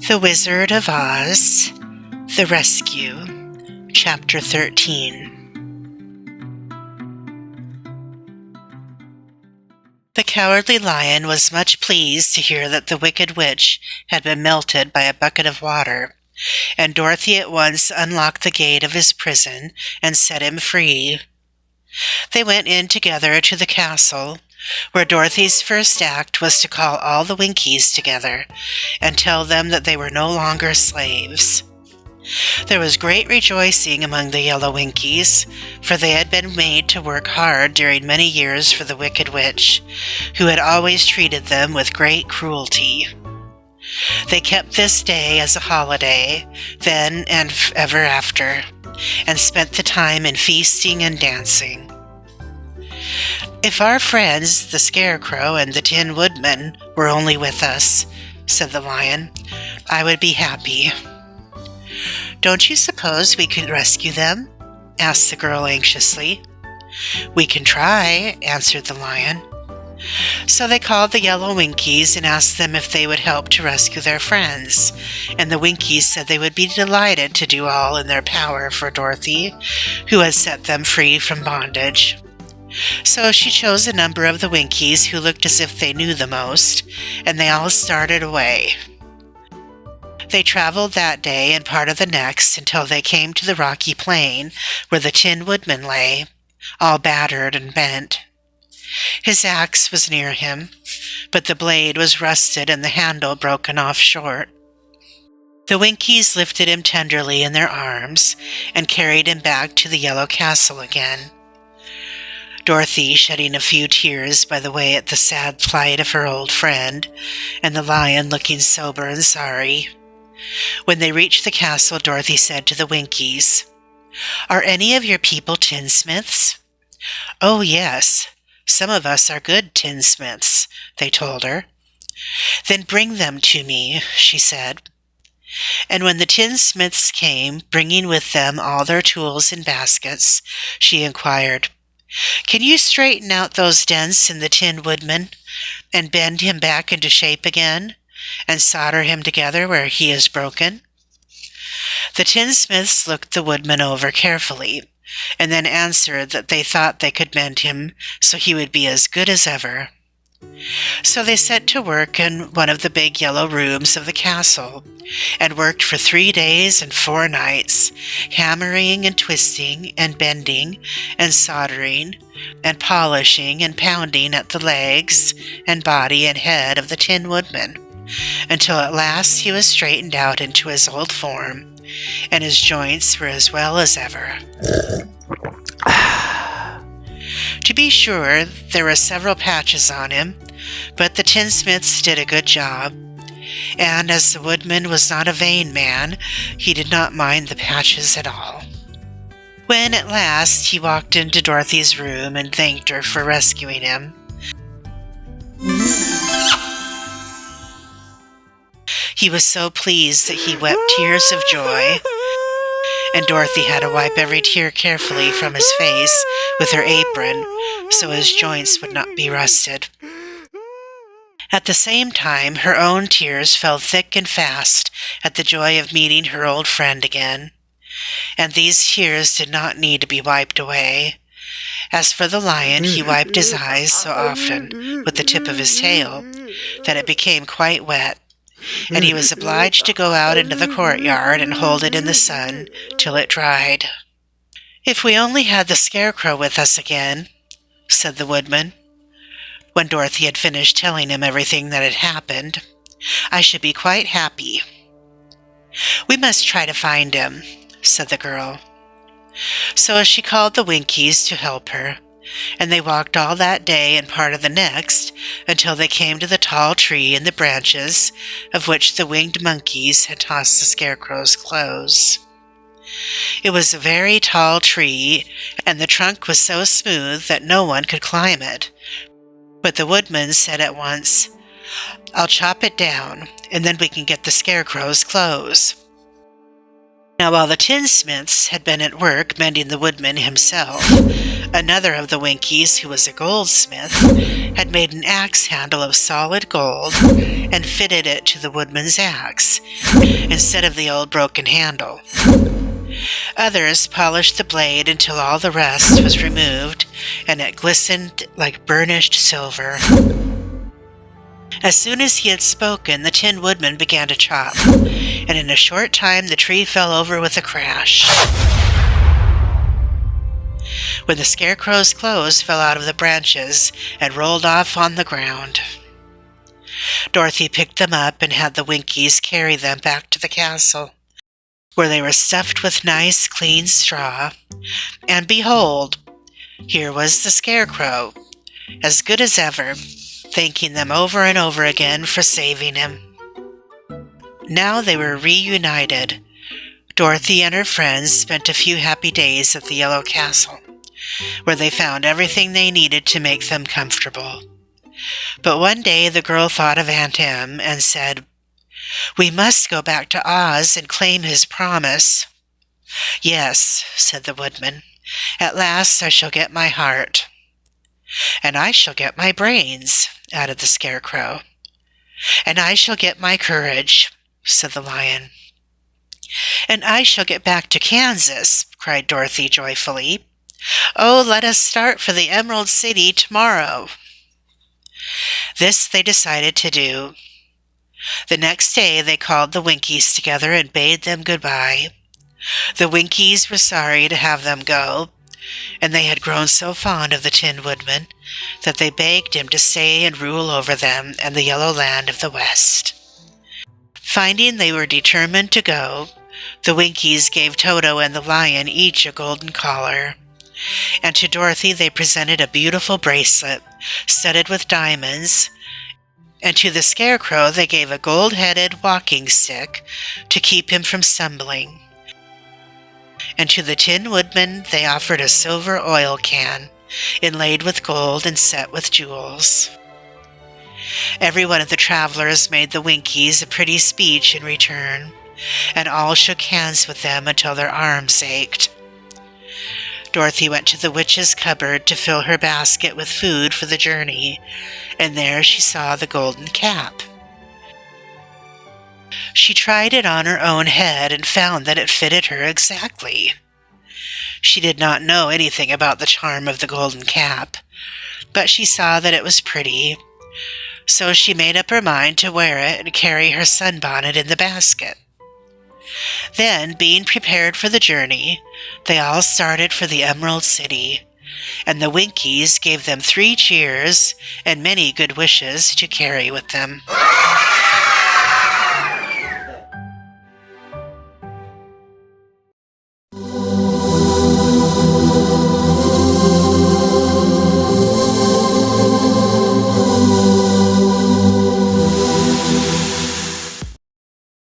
The Wizard of Oz, The Rescue, Chapter 13. The Cowardly Lion was much pleased to hear that the Wicked Witch had been melted by a bucket of water, and Dorothy at once unlocked the gate of his prison and set him free. They went in together to the castle, where Dorothy's first act was to call all the Winkies together and tell them that they were no longer slaves. There was great rejoicing among the yellow Winkies, for they had been made to work hard during many years for the Wicked Witch, who had always treated them with great cruelty. They kept this day as a holiday, then and ever after, and spent the time in feasting and dancing. "If our friends, the Scarecrow and the Tin Woodman, were only with us," said the Lion, "I would be happy." "Don't you suppose we could rescue them?" asked the girl anxiously. "We can try," answered the Lion. So they called the yellow Winkies and asked them if they would help to rescue their friends, and the Winkies said they would be delighted to do all in their power for Dorothy, who had set them free from bondage. So she chose a number of the Winkies who looked as if they knew the most, and they all started away. They traveled that day and part of the next until they came to the rocky plain where the Tin Woodman lay, all battered and bent. His axe was near him, but the blade was rusted and the handle broken off short. The Winkies lifted him tenderly in their arms and carried him back to the yellow castle again, Dorothy shedding a few tears by the way at the sad plight of her old friend, and the Lion looking sober and sorry. When they reached the castle, Dorothy said to the Winkies, "Are any of your people tinsmiths?" "Oh, yes. Some of us are good tinsmiths," they told her. "Then bring them to me," she said. And when the tinsmiths came, bringing with them all their tools in baskets, she inquired, "Can you straighten out those dents in the Tin Woodman and bend him back into shape again and solder him together where he is broken?" The tinsmiths looked the Woodman over carefully, and then answered that they thought they could mend him so he would be as good as ever. So they set to work in one of the big yellow rooms of the castle, and worked for 3 days and 4 nights, hammering and twisting and bending and soldering and polishing and pounding at the legs and body and head of the Tin Woodman, until at last he was straightened out into his old form, and his joints were as well as ever. To be sure, there were several patches on him, but the tinsmiths did a good job, and as the Woodman was not a vain man, he did not mind the patches at all. When at last he walked into Dorothy's room and thanked her for rescuing him, he was so pleased that he wept tears of joy, and Dorothy had to wipe every tear carefully from his face with her apron so his joints would not be rusted. At the same time, her own tears fell thick and fast at the joy of meeting her old friend again, and these tears did not need to be wiped away. As for the Lion, he wiped his eyes so often with the tip of his tail that it became quite wet, and he was obliged to go out into the courtyard and hold it in the sun till it dried. "If we only had the Scarecrow with us again," said the Woodman, when Dorothy had finished telling him everything that had happened, "I should be quite happy." "We must try to find him," said the girl. So she called the Winkies to help her, and they walked all that day and part of the next until they came to the tall tree in the branches of which the winged monkeys had tossed the Scarecrow's clothes. It was a very tall tree, and the trunk was so smooth that no one could climb it. But the Woodman said at once, "I'll chop it down, and then we can get the Scarecrow's clothes." Now while the tinsmiths had been at work mending the Woodman himself, Another of the Winkies, who was a goldsmith, had made an axe handle of solid gold and fitted it to the woodman's axe, instead of the old broken handle. Others polished the blade until all the rust was removed, and it glistened like burnished silver. As soon as he had spoken, the Tin Woodman began to chop, and in a short time the tree fell over with a crash. When the Scarecrow's clothes fell out of the branches and rolled off on the ground, Dorothy picked them up and had the Winkies carry them back to the castle, where they were stuffed with nice, clean straw. And behold, here was the Scarecrow, as good as ever, thanking them over and over again for saving him. Now they were reunited. Dorothy and her friends spent a few happy days at the Yellow Castle, where they found everything they needed to make them comfortable. But one day the girl thought of Aunt Em and said, "We must go back to Oz and claim his promise." "Yes," said the Woodman. "At last I shall get my heart." "And I shall get my brains," added the Scarecrow. "And I shall get my courage," said the Lion. "And I shall get back to Kansas," cried Dorothy joyfully. "Oh, let us start for the Emerald City tomorrow." This they decided to do. The next day they called the Winkies together and bade them goodbye. The Winkies were sorry to have them go, and they had grown so fond of the Tin Woodman that they begged him to stay and rule over them and the Yellow Land of the West. Finding they were determined to go, the Winkies gave Toto and the Lion each a golden collar, and to Dorothy they presented a beautiful bracelet studded with diamonds, and to the Scarecrow they gave a gold-headed walking stick to keep him from stumbling. And to the Tin Woodman they offered a silver oil can, inlaid with gold and set with jewels. Every one of the travelers made the Winkies a pretty speech in return, and all shook hands with them until their arms ached. Dorothy went to the witch's cupboard to fill her basket with food for the journey, and there she saw the golden cap. She tried it on her own head and found that it fitted her exactly. She did not know anything about the charm of the golden cap, but she saw that it was pretty, so she made up her mind to wear it and carry her sunbonnet in the basket. Then, being prepared for the journey, they all started for the Emerald City, and the Winkies gave them 3 cheers and many good wishes to carry with them.